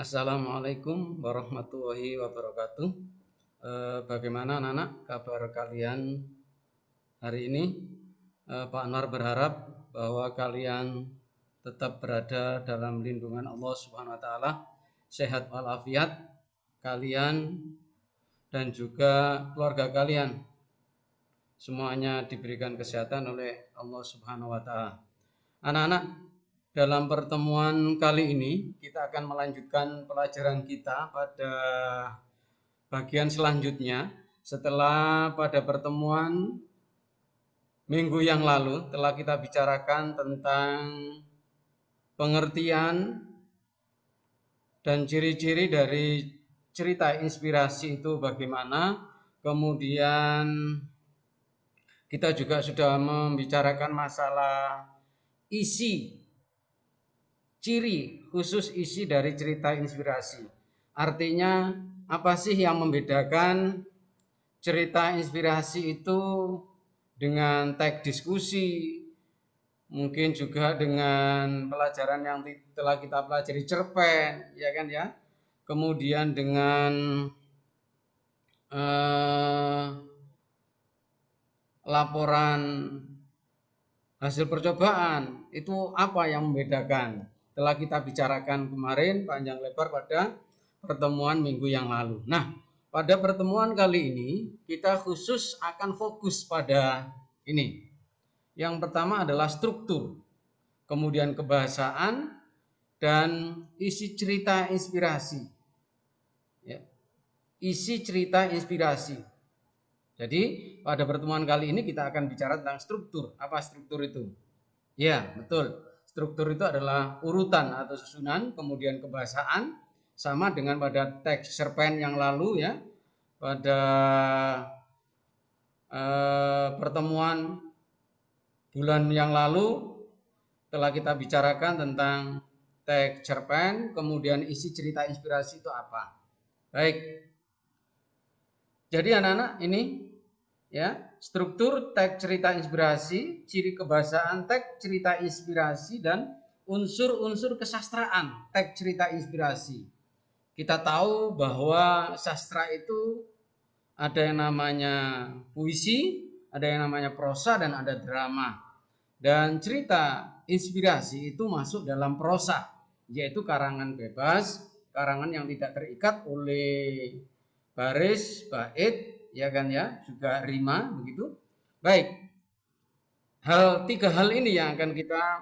Assalamualaikum warahmatullahi wabarakatuh. Bagaimana anak-anak kabar kalian hari ini? Pak Anwar berharap bahwa kalian tetap berada dalam lindungan Allah Subhanahu wa taala, sehat walafiat kalian dan juga keluarga kalian. Semuanya diberikan kesehatan oleh Allah Subhanahu wa taala. Anak-anak, dalam pertemuan kali ini kita akan melanjutkan pelajaran kita pada bagian selanjutnya setelah pada pertemuan minggu yang lalu telah kita bicarakan tentang pengertian dan ciri-ciri dari cerita inspirasi itu bagaimana. Kemudian kita juga sudah membicarakan masalah isi, ciri khusus isi dari cerita inspirasi. Artinya apa sih yang membedakan cerita inspirasi itu dengan teks diskusi, mungkin juga dengan pelajaran yang telah kita pelajari cerpen, ya kan ya. Kemudian dengan laporan hasil percobaan, itu apa yang membedakan? Telah kita bicarakan kemarin panjang lebar pada pertemuan minggu yang lalu. Nah, pada pertemuan kali ini kita khusus akan fokus pada ini. Yang pertama adalah struktur, kemudian kebahasaan, dan isi cerita inspirasi. Ya. Isi cerita inspirasi. Jadi pada pertemuan kali ini kita akan bicara tentang struktur. Apa struktur itu? Ya, betul. Struktur itu adalah urutan atau susunan, kemudian kebahasaan, sama dengan pada teks cerpen yang lalu ya. Pada pertemuan bulan yang lalu telah kita bicarakan tentang teks cerpen, kemudian isi cerita inspirasi itu apa. Baik. Jadi anak-anak ini ya, struktur teks cerita inspirasi, ciri kebahasaan teks cerita inspirasi, dan unsur-unsur kesastraan teks cerita inspirasi. Kita tahu bahwa sastra itu ada yang namanya puisi, ada yang namanya prosa, dan ada drama. Dan cerita inspirasi itu masuk dalam prosa, yaitu karangan bebas, karangan yang tidak terikat oleh baris, bait, ya kan ya, juga rima begitu. Baik. Tiga hal ini yang akan kita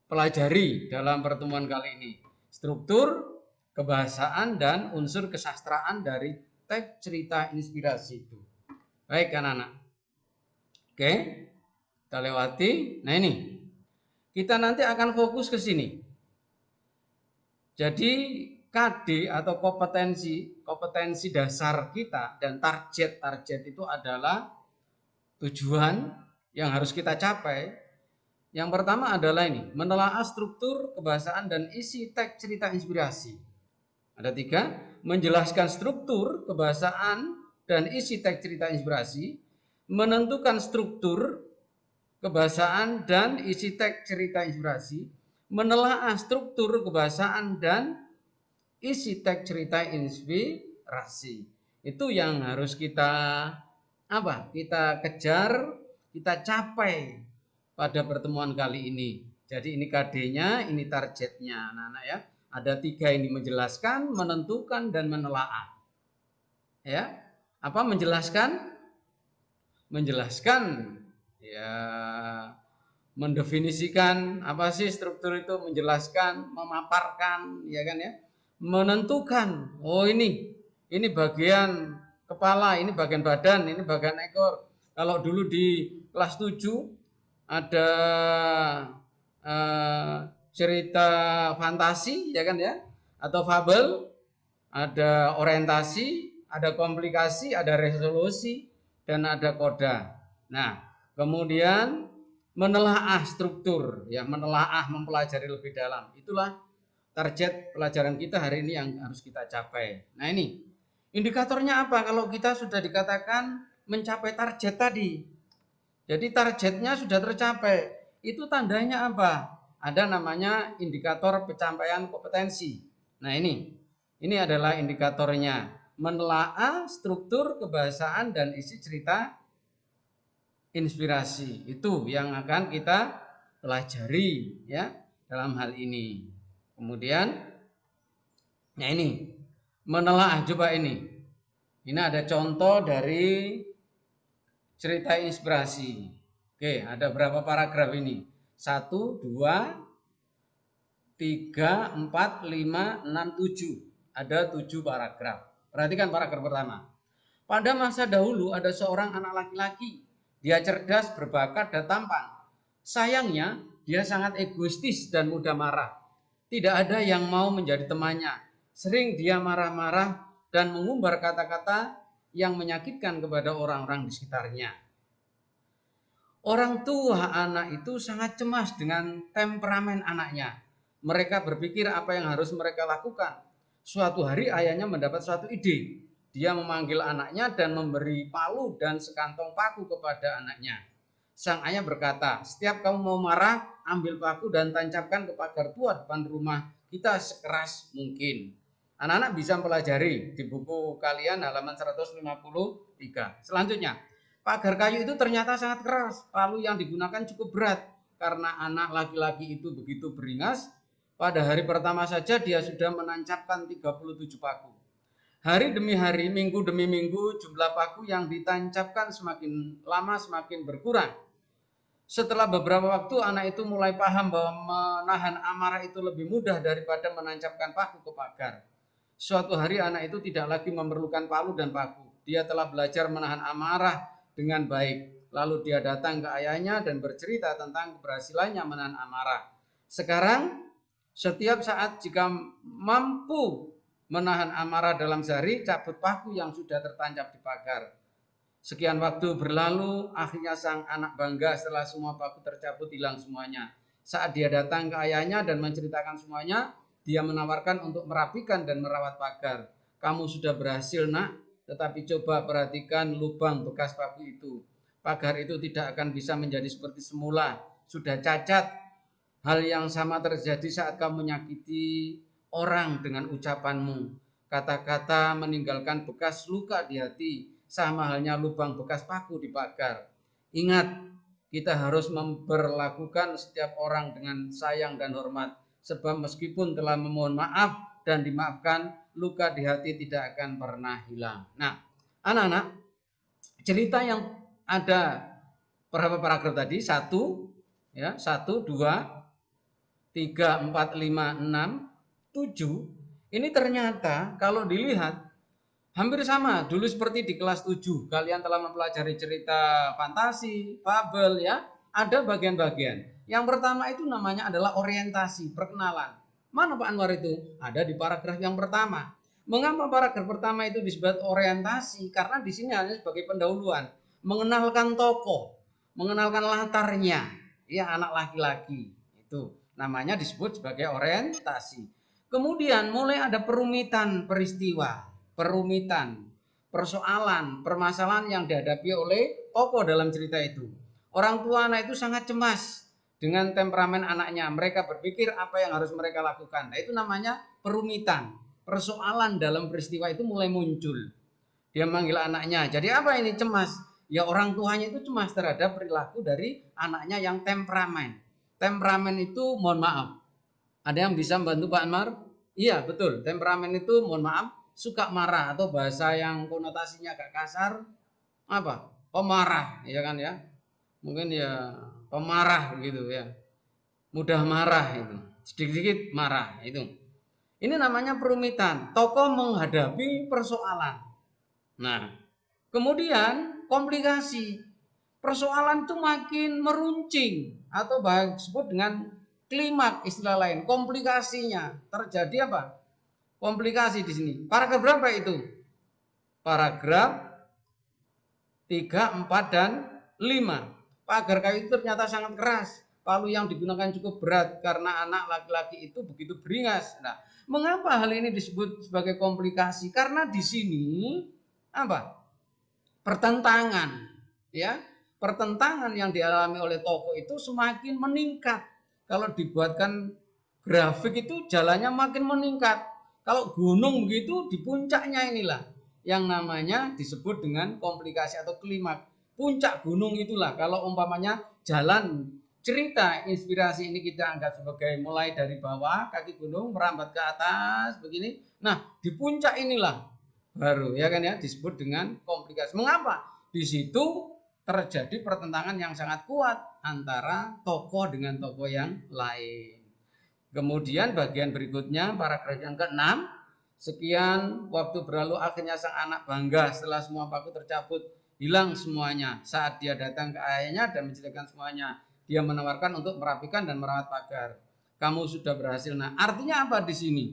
pelajari dalam pertemuan kali ini. Struktur, kebahasaan, dan unsur kesastraan dari teks cerita inspirasi itu. Baik anak-anak. Oke, kita lewati. Nah ini, kita nanti akan fokus ke sini. Jadi KD atau kompetensi dasar kita dan target itu adalah tujuan yang harus kita capai. Yang pertama adalah ini, menelaah struktur, kebahasaan, dan isi teks cerita inspirasi. Ada 3, menjelaskan struktur, kebahasaan, dan isi teks cerita inspirasi, menentukan struktur, kebahasaan, dan isi teks cerita inspirasi, menelaah struktur, kebahasaan, dan isi teks cerita inspirasi. Itu yang harus kita kita kejar, kita capai pada pertemuan kali ini. Jadi ini KD-nya, ini targetnya, anak-anak ya. Ada 3 ini, menjelaskan, menentukan, dan menelaah. Ya, apa menjelaskan? Menjelaskan ya, mendefinisikan apa sih struktur itu, menjelaskan, memaparkan, ya kan ya. Menentukan, oh ini bagian kepala, ini bagian badan, ini bagian ekor. Kalau dulu di kelas 7 ada cerita fantasi, ya kan ya, atau fabel, ada orientasi, ada komplikasi, ada resolusi, dan ada koda. Nah, kemudian menelaah struktur, ya, menelaah, mempelajari lebih dalam. Itulah target pelajaran kita hari ini yang harus kita capai. Nah ini, indikatornya apa kalau kita sudah dikatakan mencapai target tadi? Jadi targetnya sudah tercapai, itu tandanya apa? ada namanya indikator pencapaian kompetensi. Nah ini adalah indikatornya. Menelaah struktur kebahasaan dan isi cerita inspirasi. Itu yang akan kita pelajari ya dalam hal ini. Kemudian, nah ini menelaah, coba ini. Ini ada contoh dari cerita inspirasi. Oke, ada berapa paragraf ini? 1, 2, 3, 4, 5, 6, 7. Ada 7 paragraf. Perhatikan paragraf pertama. Pada masa dahulu ada seorang anak laki-laki. Dia cerdas, berbakat, dan tampan. Sayangnya, dia sangat egoistis dan mudah marah. Tidak ada yang mau menjadi temannya. Sering dia marah-marah dan mengumbar kata-kata yang menyakitkan kepada orang-orang di sekitarnya. Orang tua anak itu sangat cemas dengan temperamen anaknya. Mereka berpikir apa yang harus mereka lakukan. Suatu hari ayahnya mendapat suatu ide. Dia memanggil anaknya dan memberi palu dan sekantong paku kepada anaknya. Sang ayah berkata, setiap kamu mau marah, ambil paku dan tancapkan ke pagar tua depan rumah kita sekeras mungkin. Anak-anak bisa pelajari di buku kalian halaman 153. Selanjutnya, pagar kayu itu ternyata sangat keras. Palu yang digunakan cukup berat. Karena anak laki-laki itu begitu beringas, pada hari pertama saja dia sudah menancapkan 37 paku. Hari demi hari, minggu demi minggu, jumlah paku yang ditancapkan semakin lama semakin berkurang. Setelah beberapa waktu, anak itu mulai paham bahwa menahan amarah itu lebih mudah daripada menancapkan paku ke pagar. Suatu hari anak itu tidak lagi memerlukan palu dan paku. Dia telah belajar menahan amarah dengan baik. Lalu dia datang ke ayahnya dan bercerita tentang keberhasilannya menahan amarah. Sekarang, setiap saat jika mampu menahan amarah dalam sehari, cabut paku yang sudah tertancap di pagar. Sekian waktu berlalu, akhirnya sang anak bangga setelah semua paku tercabut hilang semuanya. Saat dia datang ke ayahnya dan menceritakan semuanya, dia menawarkan untuk merapikan dan merawat pagar. Kamu sudah berhasil, nak, tetapi coba perhatikan lubang bekas paku itu. Pagar itu tidak akan bisa menjadi seperti semula, sudah cacat. Hal yang sama terjadi saat kamu menyakiti orang dengan ucapanmu. Kata-kata meninggalkan bekas luka di hati, sama halnya lubang bekas paku di pagar. Ingat, kita harus memperlakukan setiap orang dengan sayang dan hormat. Sebab meskipun telah memohon maaf dan dimaafkan, luka di hati tidak akan pernah hilang. Nah, anak-anak, cerita yang ada berapa paragraf tadi? 1, ya, 1, 2, 3, 4, 5, 6, 7. Ini ternyata kalau dilihat hampir sama dulu seperti di kelas 7. Kalian telah mempelajari cerita fantasi, fabel ya. Ada bagian-bagian. Yang pertama itu namanya adalah orientasi, perkenalan. Mana Pak Anwar itu? Ada di paragraf yang pertama. Mengapa paragraf pertama itu disebut orientasi? Karena di sini hanya sebagai pendahuluan, mengenalkan tokoh, mengenalkan latarnya, ya anak laki-laki. Itu namanya disebut sebagai orientasi. Kemudian mulai ada perumitan peristiwa, perumitan, persoalan, permasalahan yang dihadapi oleh tokoh dalam cerita itu. Orang tua anak itu sangat cemas dengan temperamen anaknya. Mereka berpikir apa yang harus mereka lakukan. Nah, itu namanya perumitan. Persoalan dalam peristiwa itu mulai muncul. Dia manggil anaknya. Jadi apa ini cemas? Ya orang tuanya itu cemas terhadap perilaku dari anaknya yang temperamen. Temperamen itu mohon maaf. Ada yang bisa membantu Pak Anwar? Iya betul. Temperamen itu mohon maaf suka marah atau bahasa yang konotasinya agak kasar apa? Pemarah, ya kan ya? Mungkin ya pemarah gitu ya. Mudah marah itu. Sedikit-sedikit marah itu. Ini namanya perumitan. Tokoh menghadapi persoalan. Nah, kemudian komplikasi. Persoalan itu makin meruncing atau disebut dengan klimak istilah lain. Komplikasinya terjadi apa? Komplikasi di sini. Paragraf berapa itu? Paragraf 3, 4, dan 5. Pagar kayu itu ternyata sangat keras. Palu yang digunakan cukup berat karena anak laki-laki itu begitu beringas. Nah, mengapa hal ini disebut sebagai komplikasi? Karena di sini apa? Pertentangan, ya. Pertentangan yang dialami oleh tokoh itu semakin meningkat. kalau dibuatkan grafik itu jalannya makin meningkat. Kalau gunung begitu di puncaknya inilah yang namanya disebut dengan komplikasi atau klimaks. Puncak gunung itulah kalau umpamanya jalan cerita inspirasi ini kita anggap sebagai mulai dari bawah kaki gunung merambat ke atas begini. Nah, di puncak inilah baru ya kan ya disebut dengan komplikasi. Mengapa? Di situ terjadi pertentangan yang sangat kuat antara tokoh dengan tokoh yang lain. Kemudian bagian berikutnya paragraf yang ke-6, sekian waktu berlalu akhirnya sang anak bangga setelah semua paku tercabut, hilang semuanya. Saat dia datang ke ayahnya dan menceritakan semuanya, dia menawarkan untuk merapikan dan merawat pagar. Kamu sudah berhasil. Nah, artinya apa di sini?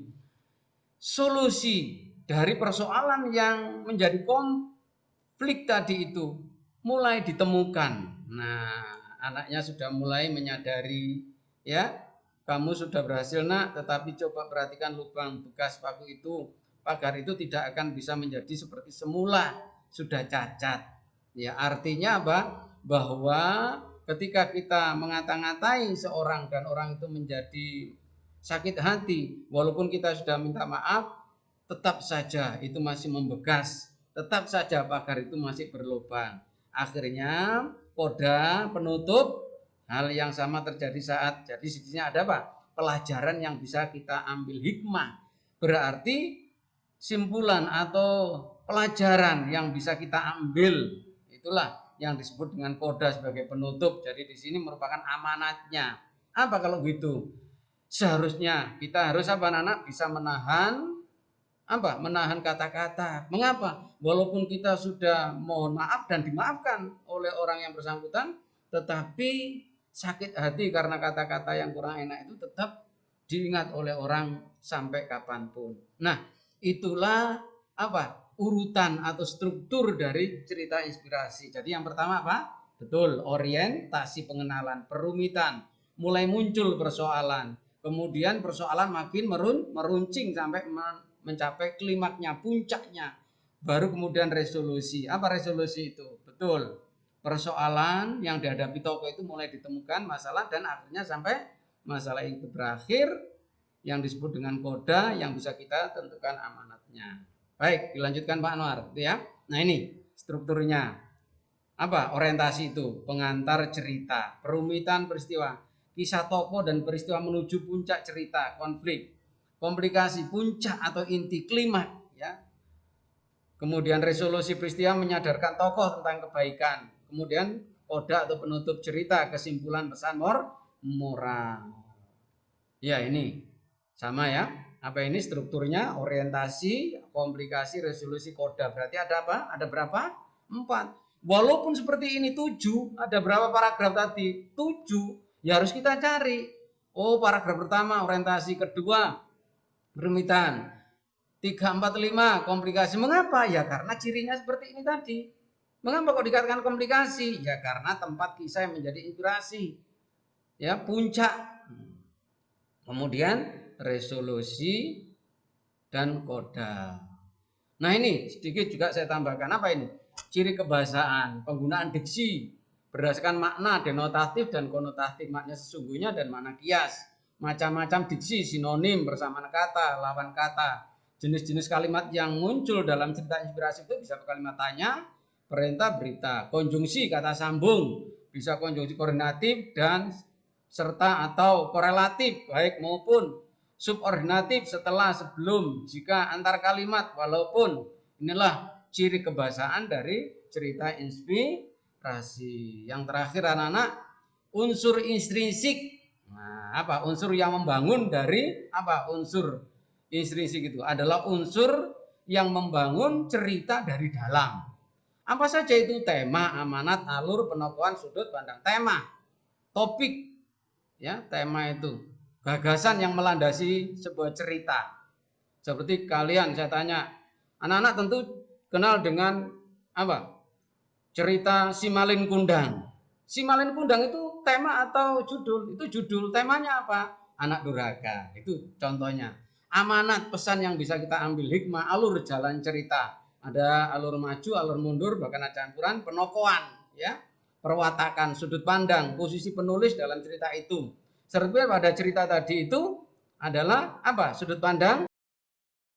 Solusi dari persoalan yang menjadi konflik tadi itu mulai ditemukan. Nah, anaknya sudah mulai menyadari, ya, kamu sudah berhasil nak, tetapi coba perhatikan lubang bekas paku itu. Pagar itu tidak akan bisa menjadi seperti semula, sudah cacat. Ya, artinya apa? Bahwa ketika kita mengata-ngatai seorang dan orang itu menjadi sakit hati, walaupun kita sudah minta maaf, tetap saja itu masih membekas, tetap saja pagar itu masih berlubang. Akhirnya koda penutup, hal yang sama terjadi saat jadi sisinya ada apa? Pelajaran yang bisa kita ambil hikmah. Berarti simpulan atau pelajaran yang bisa kita ambil itulah yang disebut dengan koda sebagai penutup. Jadi di sini merupakan amanatnya. Apa kalau gitu? Seharusnya kita harus apa anak-anak bisa menahan apa? Menahan kata-kata. Mengapa? Walaupun kita sudah mohon maaf dan dimaafkan oleh orang yang bersangkutan, tetapi sakit hati karena kata-kata yang kurang enak itu tetap diingat oleh orang sampai kapanpun. Nah, itulah apa? Urutan atau struktur dari cerita inspirasi. Jadi yang pertama apa? Betul, orientasi pengenalan, perumitan, mulai muncul persoalan. Kemudian persoalan makin meruncing sampai mencapai klimaknya, puncaknya. Baru kemudian resolusi. Apa resolusi itu? Betul. Persoalan yang dihadapi tokoh itu mulai ditemukan masalah dan akhirnya sampai masalah itu berakhir yang disebut dengan koda yang bisa kita tentukan amanatnya. Baik, dilanjutkan Pak Anwar, ya. Nah, ini strukturnya. Apa? Orientasi itu, pengantar cerita, perumitan peristiwa, kisah tokoh dan peristiwa menuju puncak cerita, konflik, komplikasi, puncak atau inti, klimaks, ya. Kemudian resolusi peristiwa menyadarkan tokoh tentang kebaikan. Kemudian koda atau penutup cerita, kesimpulan pesan moral. Ya, ini sama ya. Apa ini strukturnya? Orientasi, komplikasi, resolusi, koda. Berarti ada apa? Ada berapa? 4. Walaupun seperti ini 7, ada berapa paragraf tadi? 7. Ya harus kita cari. Oh, paragraf pertama orientasi, kedua perumitan, 3, 4, 5 komplikasi. Mengapa? Ya karena cirinya seperti ini tadi. Mengapa kok dikatakan komplikasi? Ya karena tempat kisah yang menjadi inspirasi. Ya, puncak. Kemudian resolusi dan koda. Nah, ini sedikit juga saya tambahkan. Apa ini? Ciri kebahasaan, penggunaan diksi berdasarkan makna denotatif dan konotatif, makna sesungguhnya dan makna kias. Macam-macam diksi, sinonim, bersamaan kata, lawan kata. Jenis-jenis kalimat yang muncul dalam cerita inspirasi itu bisa kalimat tanya, perintah, berita. Konjungsi, kata sambung, bisa konjungsi koordinatif dan serta atau korelatif, baik maupun subordinatif setelah, sebelum, jika, antar kalimat, walaupun. Inilah ciri kebahasaan dari cerita inspirasi. Yang terakhir anak-anak, unsur intrinsik. Nah, apa? Unsur yang membangun dari apa? Unsur intrinsik itu adalah unsur yang membangun cerita dari dalam. Apa saja itu? Tema, amanat, alur, penokohan, sudut pandang. Tema, topik, ya, tema itu gagasan yang melandasi sebuah cerita. Seperti kalian, saya tanya, anak-anak tentu kenal dengan apa? Cerita Simalin Kundang. Simalin Kundang itu tema atau judul? Itu judul. Temanya apa? Anak durhaka. Itu contohnya. Amanat, pesan yang bisa kita ambil, hikmah, alur jalan cerita. Ada alur maju, alur mundur, bahkan ada campuran, penokohan, ya, perwatakan, sudut pandang, posisi penulis dalam cerita itu. Seperti pada cerita tadi itu adalah apa? Sudut pandang